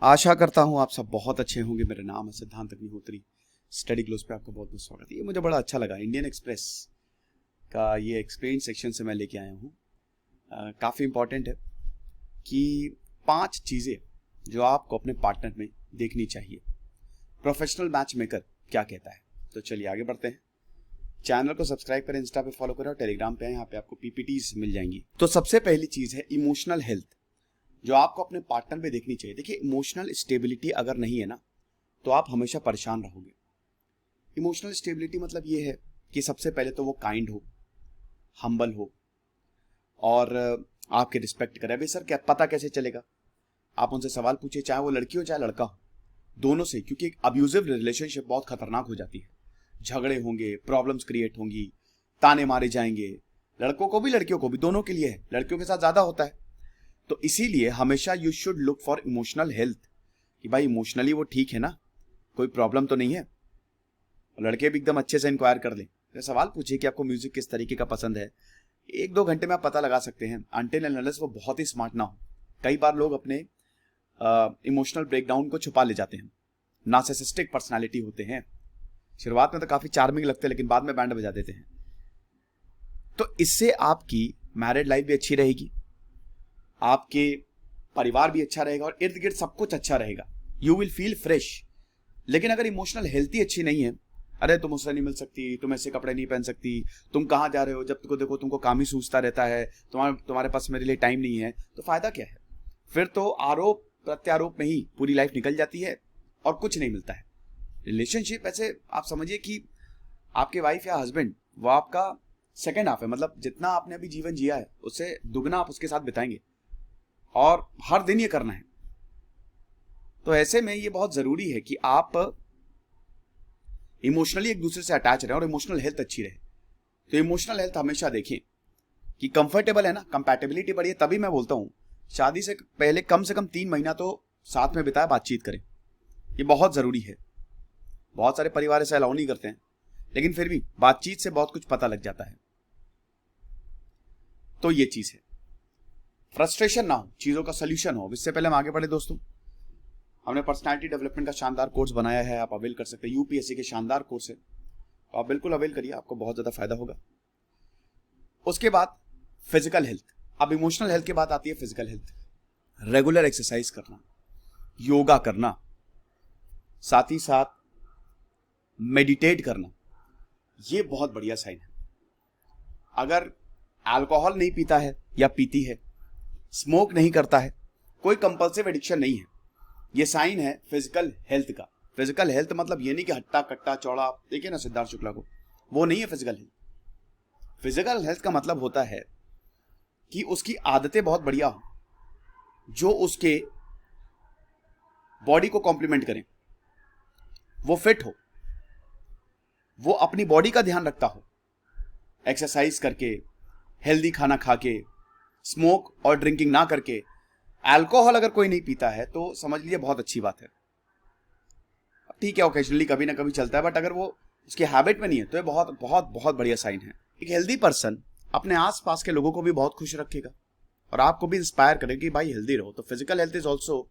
आशा करता हूँ आप सब बहुत अच्छे होंगे। मेरा नाम है सिद्धांत अग्निहोत्री। स्टडी ग्लोस पे आपका बहुत बहुत स्वागत है। ये मुझे बड़ा अच्छा लगा, इंडियन एक्सप्रेस का ये एक्सप्लेन सेक्शन से मैं लेके आया हूँ। काफ़ी इंपॉर्टेंट है कि 5 चीज़ें जो आपको अपने पार्टनर में देखनी चाहिए। प्रोफेशनल मैच मेकर क्या कहता है। तो चलिए आगे बढ़ते हैं। चैनल को सब्सक्राइब करें, इंस्टा पे फॉलो करें और टेलीग्राम पे यहाँ पे आपको पीपीटीज मिल जाएंगी। तो सबसे पहली चीज़ है इमोशनल हेल्थ, जो आपको अपने पार्टनर में देखनी चाहिए। देखिए, इमोशनल स्टेबिलिटी अगर नहीं है ना, तो आप हमेशा परेशान रहोगे। इमोशनल स्टेबिलिटी मतलब ये है कि सबसे पहले तो वो काइंड हो, हम्बल हो और आपके रिस्पेक्ट करे। अभी सर क्या पता कैसे चलेगा? आप उनसे सवाल पूछिए, चाहे वो लड़की हो चाहे लड़का हो, दोनों से, क्योंकि एक अब्यूजिव रिलेशनशिप बहुत खतरनाक हो जाती है। झगड़े होंगे, प्रॉब्लम्स क्रिएट होंगी, ताने मारे जाएंगे। लड़कों को भी लड़कियों को भी, दोनों के लिए है। लड़कियों के साथ ज्यादा होता है। तो इसीलिए हमेशा you should look for emotional health, कि भाई इमोशनली वो ठीक है ना, कोई प्रॉब्लम तो नहीं है। लड़के भी एकदम अच्छे से इंक्वायर कर लें, तो सवाल पूछिए कि आपको म्यूजिक किस तरीके का पसंद है। 1-2 घंटे में आप पता लगा सकते हैं, अनटिल एंड अनलेस वो बहुत ही स्मार्ट ना हो। कई बार लोग अपने इमोशनल ब्रेकडाउन को छुपा ले जाते हैं। नार्सिसिस्टिक पर्सनालिटी होते हैं। शुरुआत में तो काफी चार्मिंग लगते हैं, लेकिन बाद में बैंड बजा देते हैं। तो इससे आपकी मैरिड लाइफ भी अच्छी रहेगी, आपके परिवार भी अच्छा रहेगा और इर्द गिर्द सब कुछ अच्छा रहेगा। You will feel fresh. लेकिन अगर इमोशनल हेल्थ ही अच्छी नहीं है, अरे तुम उससे नहीं मिल सकती, तुम ऐसे कपड़े नहीं पहन सकती, तुम कहाँ जा रहे हो, जब तुमको देखो तुमको काम ही सूझता रहता है, तुम्हारे पास मेरे लिए टाइम नहीं है, तो फायदा क्या है? फिर तो आरोप प्रत्यारोप में ही पूरी लाइफ निकल जाती है और कुछ नहीं मिलता है। रिलेशनशिप ऐसे आप समझिए कि आपके वाइफ या हस्बैंड वो आपका सेकेंड हाफ है। मतलब जितना आपने अभी जीवन जिया है उससे दुगना आप उसके साथ बिताएंगे और हर दिन ये करना है। तो ऐसे में ये बहुत जरूरी है कि आप इमोशनली एक दूसरे से अटैच रहे और इमोशनल हेल्थ अच्छी रहे। तो इमोशनल हेल्थ हमेशा देखें कि कंफर्टेबल है ना, कंपैटिबिलिटी बढ़ी है। तभी मैं बोलता हूं शादी से पहले कम से कम 3 महीना तो साथ में बिताए, बातचीत करें। ये बहुत जरूरी है। बहुत सारे परिवार ऐसा अलाउ नहीं करते हैं, लेकिन फिर भी बातचीत से बहुत कुछ पता लग जाता है। तो ये चीज है, फ्रस्ट्रेशन ना हो, चीजों का सोल्यूशन हो। इससे पहले हम आगे बढ़े दोस्तों, हमने पर्सनालिटी डेवलपमेंट का शानदार कोर्स बनाया है, आप अवेल कर सकते हैं। यूपीएससी के शानदार कोर्स है, तो आप बिल्कुल अवेल करिए, आपको बहुत ज्यादा फायदा होगा। उसके बाद फिजिकल हेल्थ। अब इमोशनल हेल्थ के बाद आती है फिजिकल हेल्थ। रेगुलर एक्सरसाइज करना, योगा करना, साथ ही साथ मेडिटेट करना, ये बहुत बढ़िया साइन है। अगर अल्कोहल नहीं पीता है या पीती है, स्मोक नहीं करता है, कोई कंपल्सिव एडिक्शन नहीं है, ये साइन है फिजिकल हेल्थ का। फिजिकल हेल्थ मतलब ये नहीं कि हट्टा कट्टा चौड़ा, देखिए ना सिद्धार्थ शुक्ला को, वो नहीं है फिजिकल हेल्थ। फिजिकल हेल्थ का मतलब होता है कि उसकी आदतें बहुत बढ़िया हो, जो उसके बॉडी को कॉम्प्लीमेंट करें, वो फिट हो, वो अपनी बॉडी का ध्यान रखता हो, एक्सरसाइज करके, हेल्दी खाना खा के, स्मोक और ड्रिंकिंग ना करके। अल्कोहल अगर कोई नहीं पीता है तो समझ लीजिए बहुत अच्छी बात है। ठीक है, ओकेजनली कभी ना कभी चलता है, बट अगर वो उसकी हैबिट में नहीं है तो ये बहुत बहुत बहुत बढ़िया साइन है। एक हेल्दी पर्सन अपने आसपास के लोगों को भी बहुत खुश रखेगा और आपको भी इंस्पायर करेगा कि भाई हेल्दी रहो। तो physical health is also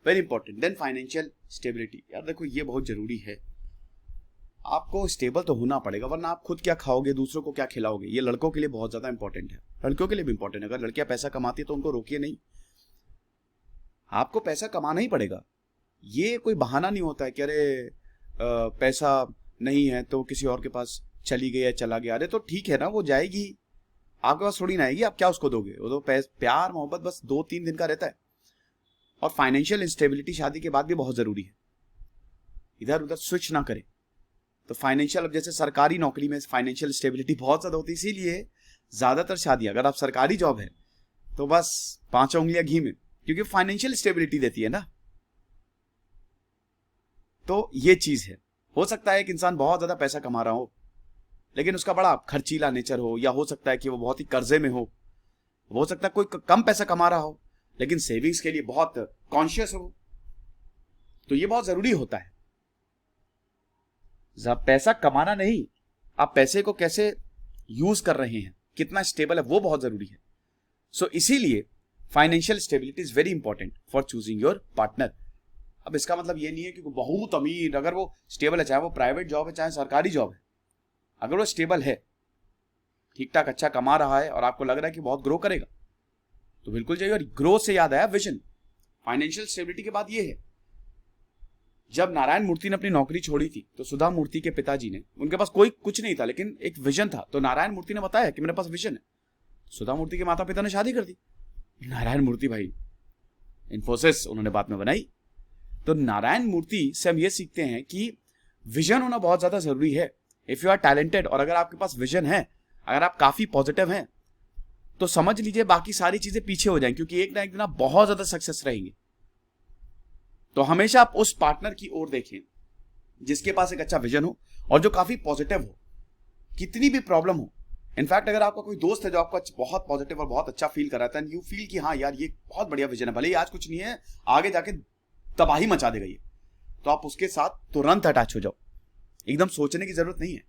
very important. Then financial stability. यार देखो, ये बहुत जरूरी है। आपको स्टेबल तो होना पड़ेगा, वरना आप खुद क्या खाओगे, दूसरों को क्या खिलाओगे। ये लड़कों के लिए बहुत ज्यादा इंपॉर्टेंट है, लड़कियों के लिए भी इंपॉर्टेंट है। अगर लड़कियां पैसा कमाती है तो उनको रोकिए नहीं, आपको पैसा कमाना ही पड़ेगा। ये कोई बहाना नहीं होता है कि अरे पैसा नहीं है तो किसी और के पास चली गई है, चला गया। अरे तो ठीक है ना, वो जाएगी, आपके पास थोड़ी ना आएगी, आप क्या उसको दोगे? वो तो प्यार मोहब्बत बस 2-3 दिन का रहता है। और फाइनेंशियल इंस्टेबिलिटी शादी के बाद भी बहुत जरूरी है, इधर उधर स्विच ना करें। तो फाइनेंशियल, अब जैसे सरकारी नौकरी में फाइनेंशियल स्टेबिलिटी बहुत ज्यादा होती है, इसीलिए ज्यादातर शादी, अगर आप सरकारी जॉब है तो बस 5 उंगलियां घी में, क्योंकि फाइनेंशियल स्टेबिलिटी देती है ना। तो ये चीज है। हो सकता है कि इंसान बहुत ज्यादा पैसा कमा रहा हो, लेकिन उसका बड़ा खर्चीला नेचर हो, या हो सकता है कि वो बहुत ही कर्जे में हो सकता है कोई कम पैसा कमा रहा हो लेकिन सेविंग्स के लिए बहुत कॉन्शियस हो। तो ये बहुत जरूरी होता है। पैसा कमाना नहीं, आप पैसे को कैसे यूज कर रहे हैं, कितना स्टेबल है, वो बहुत जरूरी है। सो इसीलिए financial stability is very important for choosing your partner. अब इसका मतलब ये नहीं है कि बहुत अमीर, अगर वो स्टेबल है, चाहे वो प्राइवेट जॉब है चाहे सरकारी जॉब है, अगर वो स्टेबल है, ठीक ठाक अच्छा कमा रहा है और आपको लग रहा है कि बहुत ग्रो करेगा, तो बिल्कुल जाइए। और ग्रोथ से याद आया, विजन। फाइनेंशियल स्टेबिलिटी के बाद ये है, जब नारायण मूर्ति ने अपनी नौकरी छोड़ी थी तो सुधा मूर्ति के पिताजी ने, उनके पास कोई कुछ नहीं था लेकिन एक विजन था, तो नारायण मूर्ति ने बताया कि मेरे पास विजन है। सुधा मूर्ति के माता पिता ने शादी कर दी। नारायण मूर्ति भाई इन्फोसिस उन्होंने बाद में बनाई। तो नारायण मूर्ति से हम ये सीखते हैं कि विजन होना बहुत ज्यादा जरूरी है। इफ यू आर टैलेंटेड, और अगर आपके पास विजन है, अगर आप काफी पॉजिटिव हैं, तो समझ लीजिए बाकी सारी चीजें पीछे हो जाएंगी, क्योंकि एक ना एक दिन आप बहुत ज्यादा सक्सेस रहेंगे। तो हमेशा आप उस पार्टनर की ओर देखें जिसके पास एक अच्छा विजन हो और जो काफी पॉजिटिव हो, कितनी भी प्रॉब्लम हो। इनफैक्ट अगर आपका कोई दोस्त है जो आपको बहुत पॉजिटिव और बहुत अच्छा फील कर रहा है, यू फील कि हाँ यार ये बहुत बढ़िया विजन है, भले ही आज कुछ नहीं है, आगे जाके तबाही मचा देगा ये, तो आप उसके साथ तुरंत अटैच हो जाओ, एकदम सोचने की जरूरत नहीं है।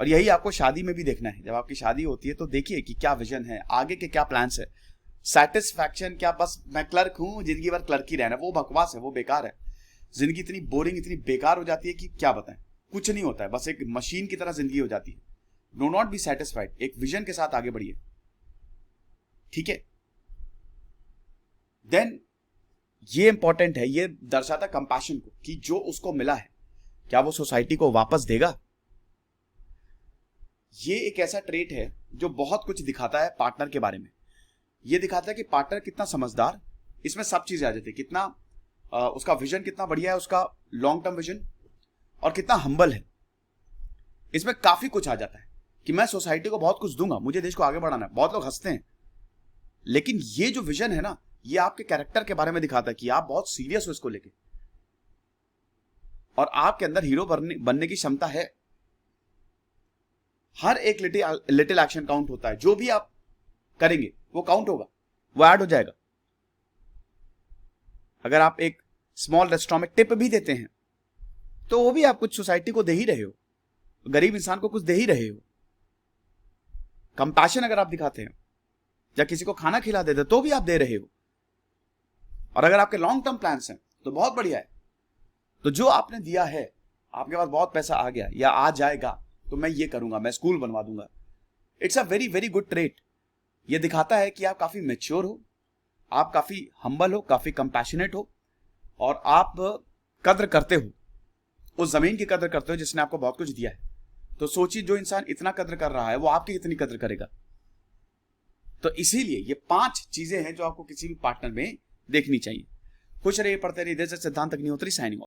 और यही आपको शादी में भी देखना है। जब आपकी शादी होती है तो देखिए कि क्या विजन है, आगे के क्या प्लान्स है। सेटिस्फैक्शन क्या बस मैं क्लर्क हूं, जिंदगी भर क्लर्क ही रहना, वो बकवास है, वो बेकार है। जिंदगी इतनी बोरिंग, इतनी बेकार हो जाती है कि क्या बताएं, कुछ नहीं होता है, बस एक मशीन की तरह जिंदगी हो जाती है। डो नॉट बी सेटिस्फाइड, एक विजन के साथ आगे बढ़िए, ठीक है। देन ये इंपॉर्टेंट है, ये दर्शाता कंपैशन को कि जो उसको मिला है क्या वो सोसाइटी को वापस देगा। ये एक ऐसा ट्रेट है जो बहुत कुछ दिखाता है पार्टनर के बारे में। ये दिखाता है कि पार्टनर कितना समझदार, इसमें सब चीजें आ जाती है, कितना उसका विजन कितना बढ़िया है, उसका लॉन्ग टर्म विजन, और कितना हम्बल है। इसमें काफी कुछ आ जाता है कि मैं सोसाइटी को बहुत कुछ दूंगा, मुझे देश को आगे बढ़ाना है। बहुत लोग हंसते हैं, लेकिन ये जो विजन है ना, ये आपके कैरेक्टर के बारे में दिखाता है कि आप बहुत सीरियस हो इसको लेके, और आपके अंदर हीरो बनने की क्षमता है। हर एक लिटिल एक्शन काउंट होता है, जो भी आप करेंगे वो काउंट होगा, वो ऐड हो जाएगा। अगर आप एक स्मॉल रेस्टोरेंट में टिप भी देते हैं तो वो भी आप कुछ सोसाइटी को दे ही रहे हो, गरीब इंसान को कुछ दे ही रहे हो। कंपैशन अगर आप दिखाते हैं या किसी को खाना खिला देते तो भी आप दे रहे हो। और अगर आपके लॉन्ग टर्म प्लान्स हैं तो बहुत बढ़िया है। तो जो आपने दिया है, आपके पास बहुत पैसा आ गया या आ जाएगा, तो मैं ये करूंगा, मैं स्कूल बनवा दूंगा। It's a very very good trait. ये दिखाता है कि आप काफी मैच्योर हो, आप काफी हम्बल हो, काफी कंपैशनेट हो, और आप कद्र करते हो, उस जमीन की कद्र करते हो जिसने आपको बहुत कुछ दिया है। तो सोचिए, जो इंसान इतना कद्र कर रहा है वो आपकी कितनी कद्र करेगा। तो इसीलिए ये 5 चीजें हैं जो आपको किसी भी पार्टनर में देखनी चाहिए। खुश रहिए, पढ़ते रहिए। सिद्धांत अग्निहोत्री साइनिंग ऑफ।